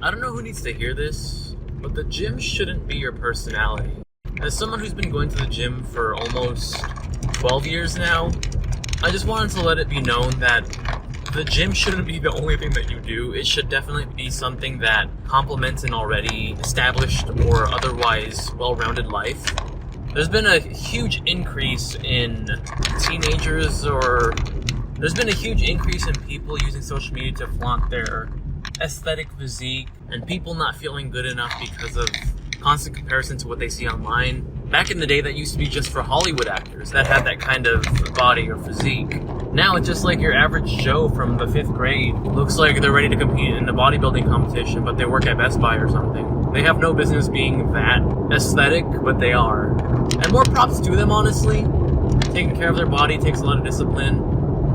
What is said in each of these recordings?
I don't know who needs to hear this, but the gym shouldn't be your personality. As someone who's been going to the gym for almost 12 years now, I just wanted to let it be known that the gym shouldn't be the only thing that you do. It should definitely be something that complements an already established or otherwise well-rounded life. There's been a huge increase in teenagers, or there's been a huge increase in people using social media to flaunt their aesthetic physique, and people not feeling good enough because of constant comparison to what they see online. Back in the day, that used to be just for Hollywood actors that had that kind of body or physique. Now it's just like your average Joe from the 5th grade. Looks like they're ready to compete in a bodybuilding competition, but they work at Best Buy or something. They have no business being that aesthetic, but they are. And more props to them, honestly. Taking care of their body takes a lot of discipline.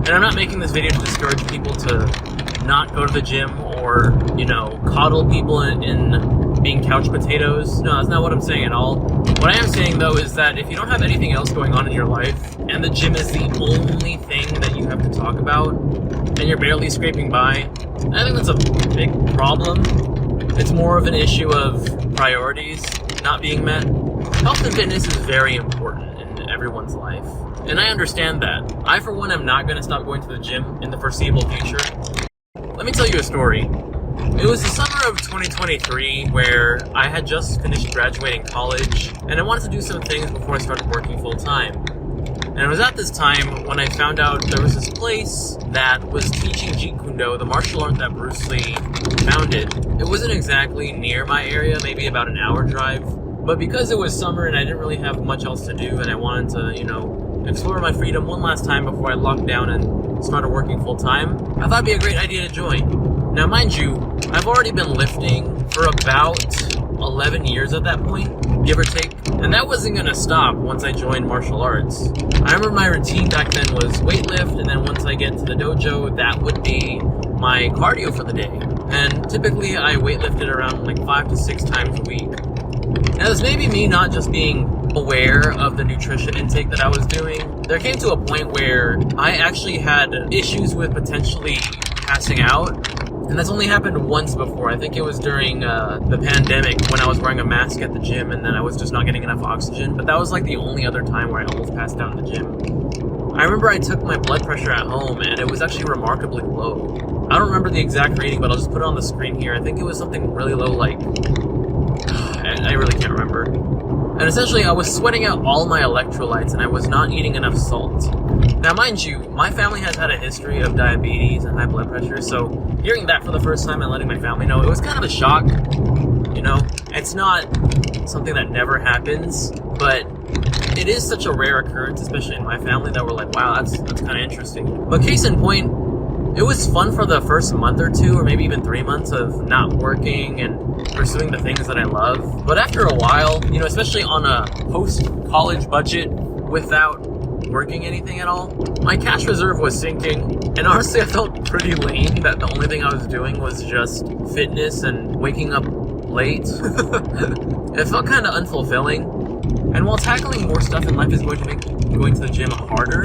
And I'm not making this video to discourage people to not go to the gym or, coddle people in being couch potatoes. No, that's not what I'm saying at all. What I am saying, though, is that if you don't have anything else going on in your life, and the gym is the only thing that you have to talk about, and you're barely scraping by, I think that's a big problem. It's more of an issue of priorities not being met. Health and fitness is very important in everyone's life, and I understand that. I, for one, am not going to stop going to the gym in the foreseeable future. Let me tell you a story. It was the summer of 2023 where I had just finished graduating college, and I wanted to do some things before I started working full-time. And it was at this time when I found out there was this place that was teaching Jeet Kune Do, the martial art that Bruce Lee founded. It wasn't exactly near my area, maybe about an hour drive, but because it was summer and I didn't really have much else to do, and I wanted to, explore my freedom one last time before I locked down and started working full-time, I thought it'd be a great idea to join. Now, mind you, I've already been lifting for about 11 years at that point, give or take, and that wasn't going to stop once I joined martial arts. I remember my routine back then was weightlift, and then once I get to the dojo, that would be my cardio for the day. And typically, I weightlifted around like 5 to 6 times a week. Now, this may be me not just being aware of the nutrition intake that I was doing. There came to a point where I actually had issues with potentially passing out. And that's only happened once before. I think it was during the pandemic when I was wearing a mask at the gym and then I was just not getting enough oxygen. But that was like the only other time where I almost passed out in the gym. I remember I took my blood pressure at home and it was actually remarkably low. I don't remember the exact reading, but I'll just put it on the screen here. I think it was something really low, like... I really can't remember. And essentially, I was sweating out all my electrolytes and I was not eating enough salt. Now, mind you, my family has had a history of diabetes and high blood pressure, so hearing that for the first time and letting my family know, it was kind of a shock. It's not something that never happens, but it is such a rare occurrence, especially in my family, that we're like, wow, that's kind of interesting. But case in point, it was fun for the first month or two, or maybe even 3 months of not working and pursuing the things that I love. But after a while, especially on a post-college budget without working anything at all, my cash reserve was sinking. And honestly, I felt pretty lame that the only thing I was doing was just fitness and waking up late. It felt kind of unfulfilling. And while tackling more stuff in life is going to make going to the gym harder,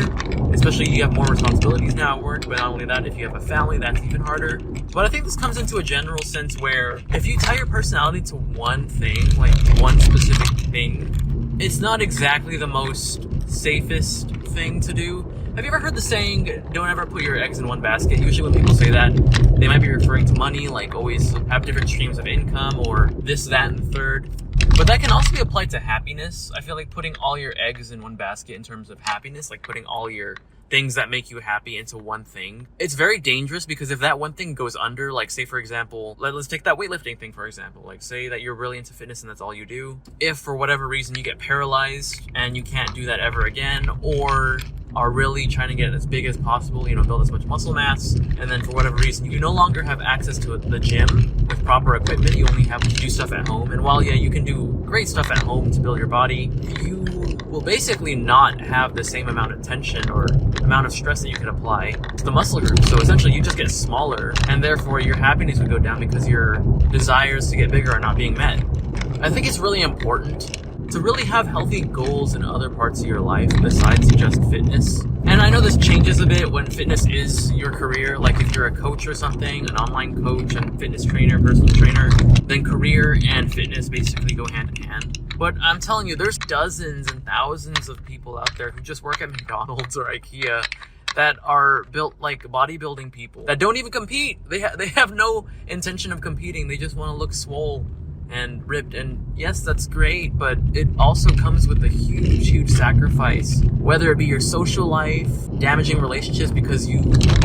especially you have more responsibilities now at work, but not only that, if you have a family, that's even harder. But I think this comes into a general sense where if you tie your personality to one thing, like one specific thing, it's not exactly the most safest thing to do. Have you ever heard the saying, don't ever put your eggs in one basket? Usually when people say that, they might be referring to money, like always have different streams of income or this, that, and the third. But that can also be applied to happiness. I feel like putting all your eggs in one basket in terms of happiness, like putting all your things that make you happy into one thing. It's very dangerous because if that one thing goes under, like say for example, let's take that weightlifting thing for example. Like say that you're really into fitness and that's all you do. If for whatever reason you get paralyzed and you can't do that ever again, or are really trying to get as big as possible, build as much muscle mass, and then for whatever reason you no longer have access to the gym with proper equipment, you only have to do stuff at home. And while you can do great stuff at home to build your body, you will basically not have the same amount of tension or amount of stress that you can apply to the muscle group. So essentially you just get smaller, and therefore your happiness would go down because your desires to get bigger are not being met. I think it's really important to really have healthy goals in other parts of your life besides just fitness. And I know this changes a bit when fitness is your career. Like if you're a coach or something, an online coach and fitness trainer, personal trainer, then career and fitness basically go hand in hand. But I'm telling you, there's dozens and thousands of people out there who just work at McDonald's or IKEA that are built like bodybuilding people that don't even compete. They have no intention of competing. They just want to look swole and ripped. And yes, that's great, but it also comes with a huge sacrifice, whether it be your social life, damaging relationships because you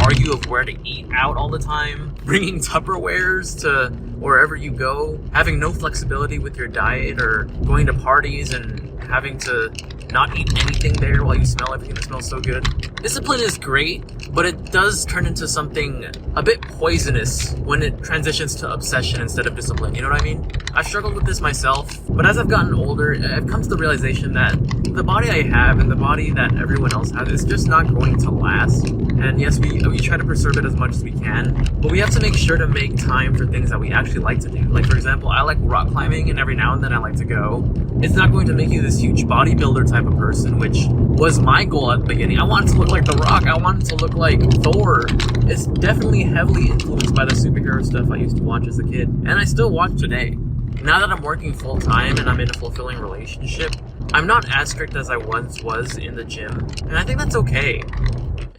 argue of where to eat out all the time, bringing Tupperwares to wherever you go, having no flexibility with your diet, or going to parties and having to not eat anything there while you smell everything that smells so good. Discipline is great, but it does turn into something a bit poisonous when it transitions to obsession instead of discipline. You know what I mean? I've struggled with this myself, but as I've gotten older, I've come to the realization that the body I have and the body that everyone else has is just not going to last. And yes, we try to preserve it as much as we can, but we have to make sure to make time for things that we actually like to do. Like, for example, I like rock climbing, and every now and then I like to go. It's not going to make you this huge bodybuilder type of person, which was my goal at the beginning. I wanted to look like The Rock. I wanted to look like Thor. It's definitely heavily influenced by the superhero stuff I used to watch as a kid, and I still watch today. Now that I'm working full-time and I'm in a fulfilling relationship, I'm not as strict as I once was in the gym, and I think that's okay.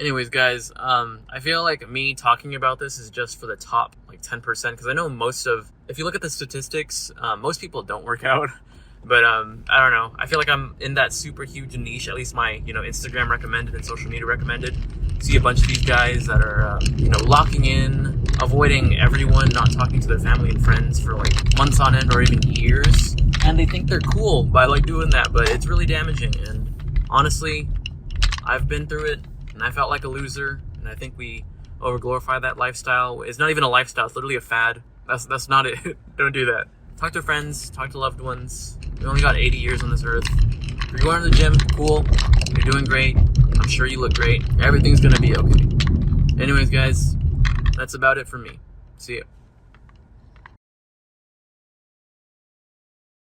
Anyways, guys, I feel like me talking about this is just for the top, 10%, because I know if you look at the statistics, most people don't work out. But I don't know. I feel like I'm in that super huge niche, at least my, Instagram recommended and social media recommended. See a bunch of these guys that are, locking in, avoiding everyone, not talking to their family and friends for months on end or even years. And they think they're cool by doing that, but it's really damaging. And honestly, I've been through it and I felt like a loser. And I think we overglorify that lifestyle. It's not even a lifestyle. It's literally a fad. That's not it. Don't do that. Talk to friends, talk to loved ones. We only got 80 years on this earth. If you're going to the gym, cool. You're doing great. I'm sure you look great. Everything's going to be okay. Anyways, guys, that's about it for me. See ya.